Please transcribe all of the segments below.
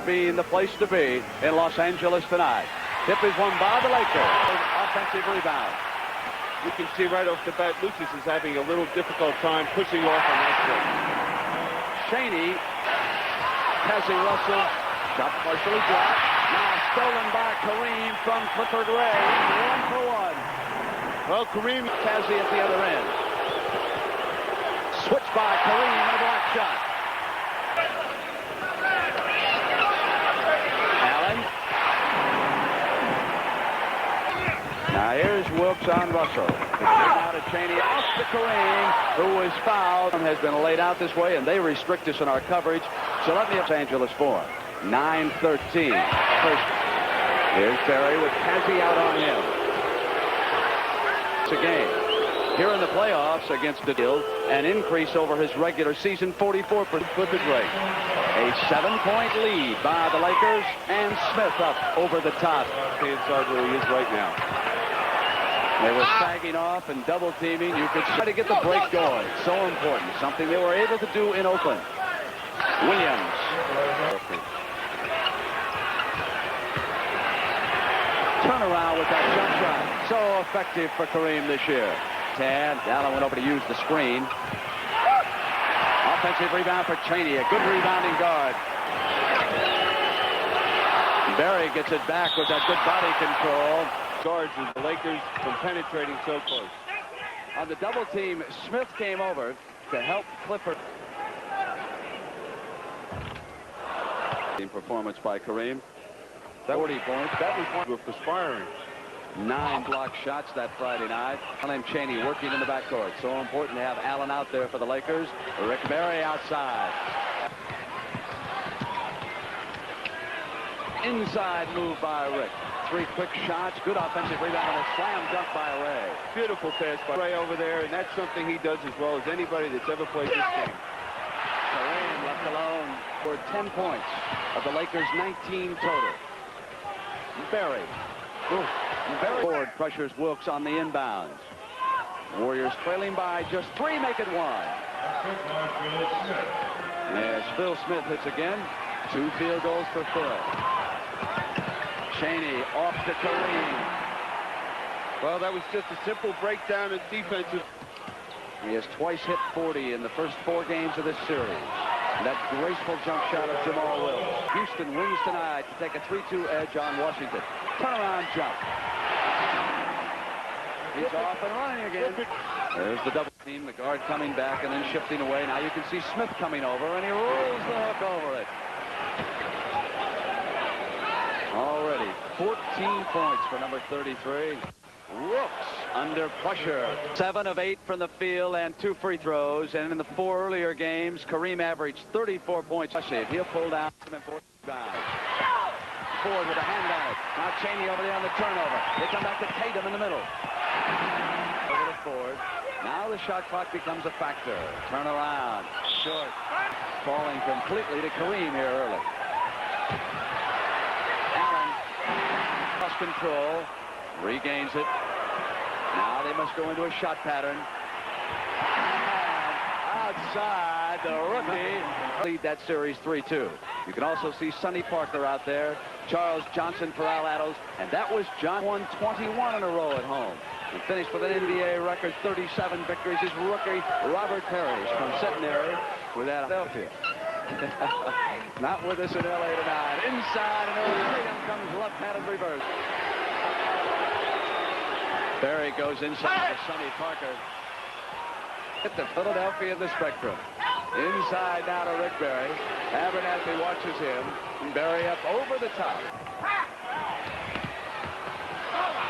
Being the place to be in Los Angeles tonight. Tip is won by the Lakers. Offensive rebound. You can see right off the bat, Lucas is having a little difficult time pushing off on that play. Shaney, Cassie Russell, shot partially blocked. Now stolen by Kareem from Clifford Ray. 1 for 1. Well, Kareem, Cassie at the other end. Switch by Kareem and a block shot. Allen. Now here's Wilkes on Russell. Now to Cheney, off to Kareem, who is fouled and has been laid out this way, and they restrict us in our coverage. So let me Los Angeles for 9-13. First, here's Barry with Cassie out on him. It's a game. Here in the playoffs against the Dill, an increase over his regular season, 44% Clifford Ray. A 7-point lead by the Lakers, and Smith up over the top. Inside where he is right now. They were sagging off and double teaming. You could try to get the break going. So important. Something they were able to do in Oakland. Williams. Turn around with that jump shot. So effective for Kareem this year. Tad. Allen went over to use the screen. Offensive rebound for Cheney. A good rebounding guard. Barry gets it back with that good body control. Guards as the Lakers from penetrating so close. On the double team, Smith came over to help Clifford. Performance by Kareem. 40 points. That was one of perspiring. 9 block shots that Friday night. Allen Cheney working in the backcourt. So important to have Allen out there for the Lakers. Rick Barry outside. Inside move by Rick. 3 quick shots. Good offensive rebound and a slam dunk by Ray. Beautiful pass by Ray over there, and that's something he does as well as anybody that's ever played this game. Kareem left alone for 10 points of the Lakers' 19 total. Barry. Barry board pressures Wilkes on the inbounds. Warriors trailing by just 3, make it 1. As Phil Smith hits again. 2 field goals for Phil. Cheney off to Kareem. Well, that was just a simple breakdown in defensive. He has twice hit 40 in the first 4 games of this series. And that graceful jump shot of Jamal Wills. Houston wins tonight to take a 3-2 edge on Washington. Turnaround jump. He's off and running again. There's the double team, the guard coming back and then shifting away. Now you can see Smith coming over, and he rolls the hook over it. Already 14 points for number 33. Rooks under pressure. 7 of 8 from the field and 2 free throws. And in the 4 earlier games, Kareem averaged 34 points. He'll pull down and force down. Ford with a hand on it. Now Cheney over there on the turnover. They come back to Tatum in the middle. Over to Ford. Now the shot clock becomes a factor. Turn around. Short. Falling completely to Kareem here early. Allen. Lost control. Regains it. Now they must go into a shot pattern. And outside, the rookie lead that series 3-2. You can also see Sonny Parker out there. Charles Johnson for Al Addles. And that was John won 21 in a row at home. And finished with an NBA record 37 victories. His rookie, Robert Parrish from Centenary with Philadelphia. Not with us in L.A. tonight. Inside and over Tatum comes left-handed reverse. Barry goes inside to Sonny Parker. Hit the Philadelphia in the spectrum. Inside now to Rick Barry. Abernathy watches him. And Barry up over the top.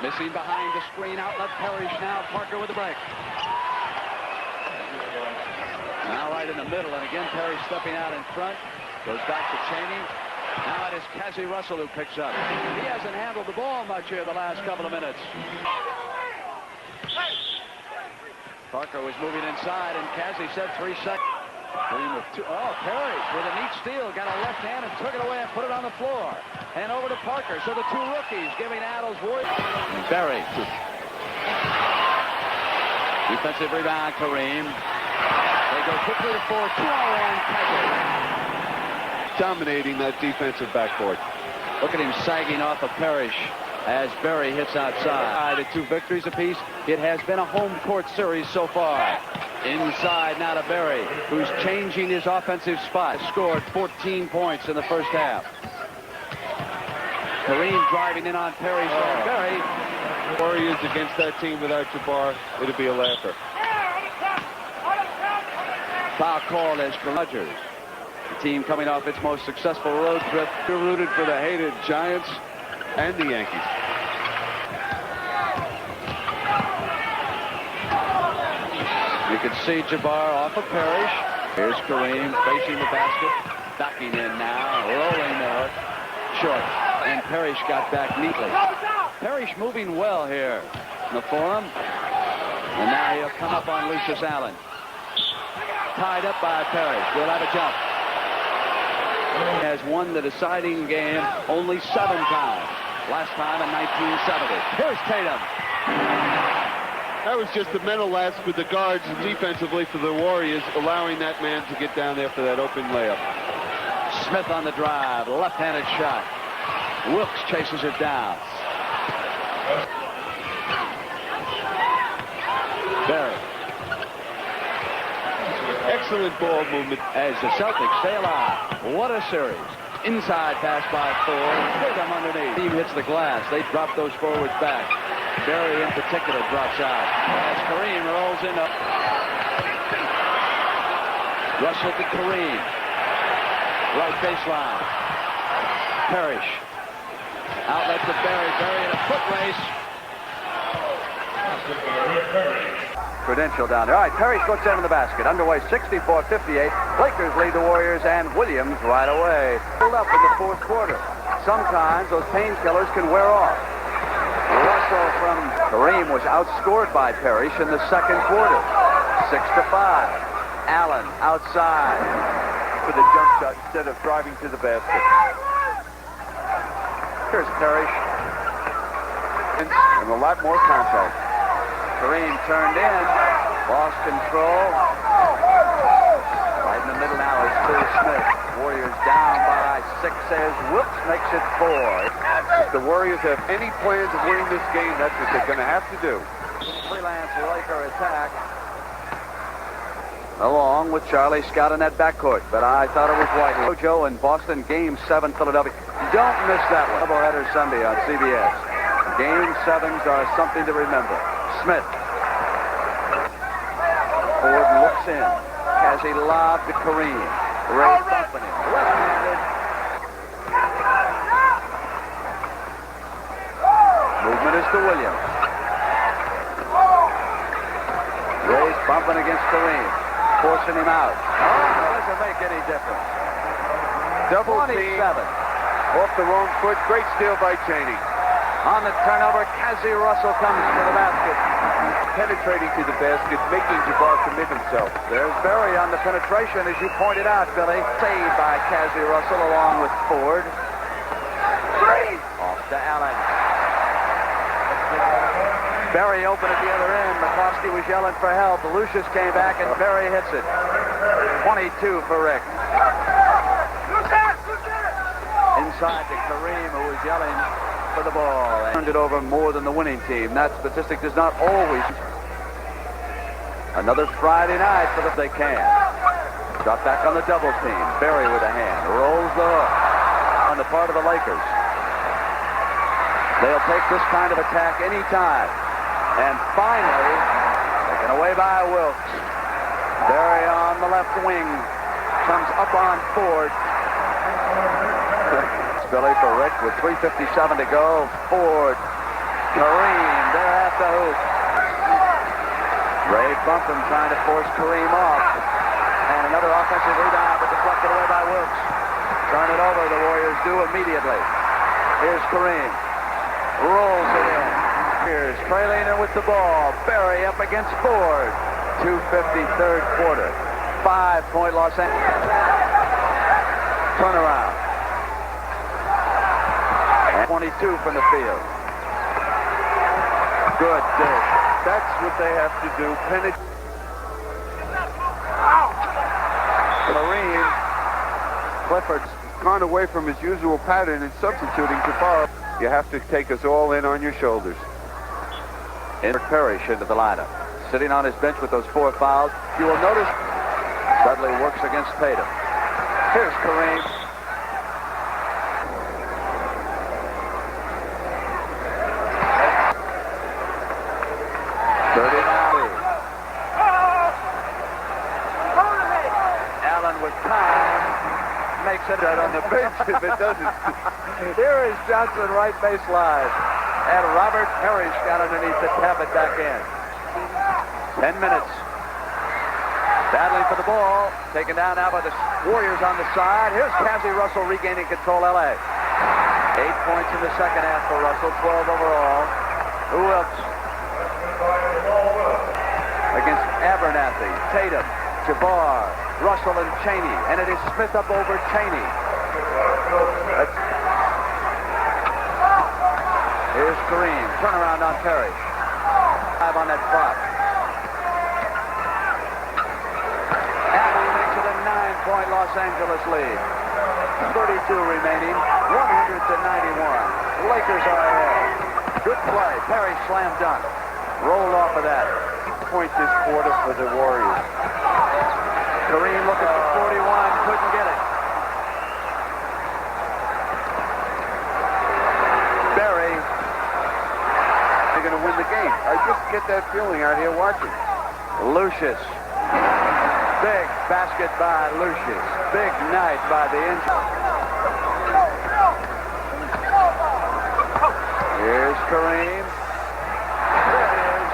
Missing behind the screen outlet. Parrish now. Parker with the break. Now right in the middle. And again, Parrish stepping out in front. Goes back to Cheney. Now it is Cassie Russell who picks up. He hasn't handled the ball much here the last couple of minutes. Parker was moving inside, and Cassie said 3 seconds. Parrish with a neat steal. Got a left hand and took it away and put it on the floor. And over to Parker. So the 2 rookies giving Addles Warriors. Barry. Defensive rebound, Kareem. They go quickly to 4. 2-on-1, Cassie. dominating that defensive backboard. Look at him sagging off of Parrish as Berry hits outside. At 2 victories apiece, it has been a home court series so far. Inside now to Berry, who's changing his offensive spot. Scored 14 points in the first half. Kareem driving in on Parrish and Berry. Warriors against that team without Jabbar, it'll be a laugher. Foul call as Rogers. The team coming off its most successful road trip. You're rooted for the hated Giants and the Yankees. You can see Jabbar off of Parrish. Here's Kareem facing the basket. Backing in now. Rolling the hook. Short. And Parrish got back neatly. Parrish moving well here in the forum. And now he'll come up on Lucius Allen. Tied up by Parrish. We'll have a jump. He has won the deciding game only 7 times. Last time in 1970. Here's Tatum. That was just a mental lapse with the guards defensively for the Warriors, allowing that man to get down there for that open layup. Smith on the drive. Left-handed shot. Wilkes chases it down. Berry. Excellent ball movement As the Celtics stay alive. What a series. Inside pass by Ford. Tatum underneath. Team hits the glass. They drop those forwards back. Berry in particular drops out. As Kareem rolls in up. Russell to Kareem. Right baseline. Parrish. Outlet to Berry. Berry in a foot race. Credential down there. All right, Parrish looks into the basket. Underway 64-58. Lakers lead the Warriors and Williams right away. Pulled up in the 4th quarter. Sometimes those painkillers can wear off. Russell from Kareem was outscored by Parrish in the 2nd quarter. 6-5. Allen outside for the jump shot instead of driving to the basket. Here's Parrish. And a lot more contact. Kareem turned in. Lost control. Right in the middle now is Phil Smith. Warriors down by 6 as Wilkes makes it 4. If the Warriors have any plans of winning this game, that's what they're going to have to do. Freelance Laker attack. Along with Charlie Scott in that backcourt, but I thought it was White. Joe in Boston, Game 7, Philadelphia. Don't miss that one. Doubleheader Sunday on CBS. Game 7s are something to remember. Smith. Ford looks in. Has a lob to Kareem. Ray bumping him. Left-handed. Movement is to Williams. Ray's bumping against Kareem. Forcing him out. Oh, doesn't make any difference. Double 27. team off the wrong foot. Great steal by Chaney. On the turnover, Cassie Russell comes to the basket. Penetrating to the basket, making Jabbar commit himself. There's Berry on the penetration, as you pointed out, Billy. Saved by Cassie Russell along with Ford. Off to Allen. Berry open at the other end. McCloskey was yelling for help. Lucius came back and Berry hits it. 22 for Rick. Inside to Kareem, who was yelling for the ball. And turned it over more than the winning team. That statistic does not always. Another Friday night for the they can. Drop back on the double team. Berry with a hand. Rolls the hook on the part of the Lakers. They'll take this kind of attack anytime. And finally, taken away by Wilkes. Berry on the left wing. Comes up on Ford. Billy for Rick with 3:57 to go. Ford. Kareem there at the hoop. Ray Bumpton trying to force Kareem off. And another offensive rebound, but deflected away by Wilkes. Turn it over, the Warriors do immediately. Here's Kareem. Rolls it in. Here's trailing in with the ball. Berry up against Ford. 2:50 third quarter. 5-point Los Angeles. Turnaround. 22 from the field. Good dish. That's what they have to do. Kareem. Clifford's gone away from his usual pattern and substituting Jabbar. You have to take us all in on your shoulders. Parrish into the lineup. Sitting on his bench with those 4 fouls. You will notice Dudley works against Tatum. Here's Kareem. Allen with time makes it out on the bench if it doesn't. Here is Johnson right baseline. And Robert Parrish got underneath to tap it back in. 10 minutes. Battling for the ball. Taken down now by the Warriors on the side. Here's Cassie Russell regaining control, LA. 8 points in the second half for Russell, 12 overall. Who else? Against Abernathy, Tatum, Jabbar, Russell, and Cheney. And it is Smith up over Cheney. Here's Kareem. Turnaround on Parrish. 5 on that clock. Abdul makes it a 9-point Los Angeles lead. 32 remaining. 100-91. Lakers are ahead. Good play. Parrish slam dunk. Rolled off of that. Point this quarter for the Warriors. Kareem looking for 41. Couldn't get it. Barry. They're going to win the game. I just get that feeling out here watching. Lucius. Big basket by Lucius. Big night by the injury. Here's Kareem. There it is.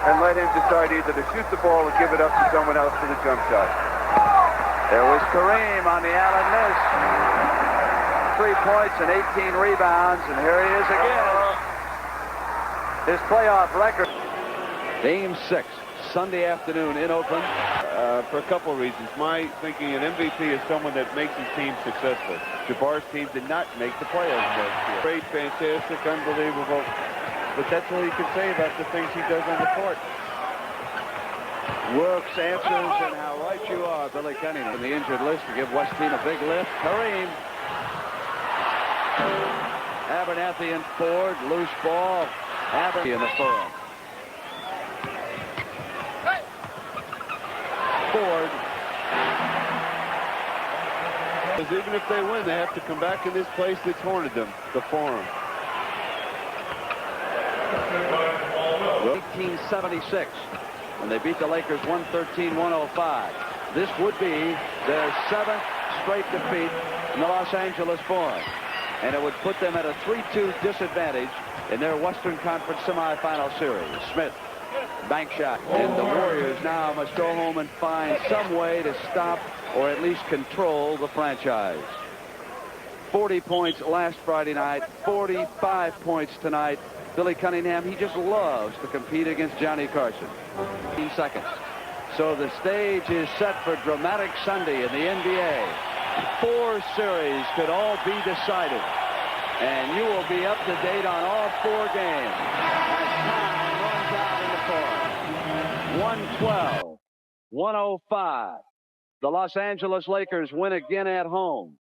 And let him decide either to shoot the ball or give it up to someone else for the jump shot. There was Kareem on the Allen miss. 3 points and 18 rebounds, and here he is again. His playoff record. Game 6, Sunday afternoon in Oakland. For a couple of reasons. My thinking an MVP is someone that makes his team successful. Jabbar's team did not make the playoffs last year. Great, fantastic, unbelievable. But that's all you can say about the things he does on the court. Works, answers, and how right you are, Billy Cunningham. On the injured list to give West team a big lift. Kareem. Abernathy and Ford. Loose ball. Abernathy in the form. Ford. Because even if they win, they have to come back in this place that's haunted them, the Forum. 1876, when they beat the Lakers 113-105. This would be their 7th straight defeat in the Los Angeles Forum. And it would put them at a 3-2 disadvantage in their Western Conference semifinal series. Smith, bank shot. And the Warriors now must go home and find some way to stop or at least control the franchise. 40 points last Friday night, 45 points tonight. Billy Cunningham, he just loves to compete against Johnny Carson. 15 seconds. So the stage is set for dramatic Sunday in the NBA. 4 series could all be decided. And you will be up to date on all 4 games. As time runs out in the fourth. 112-105. The Los Angeles Lakers win again at home.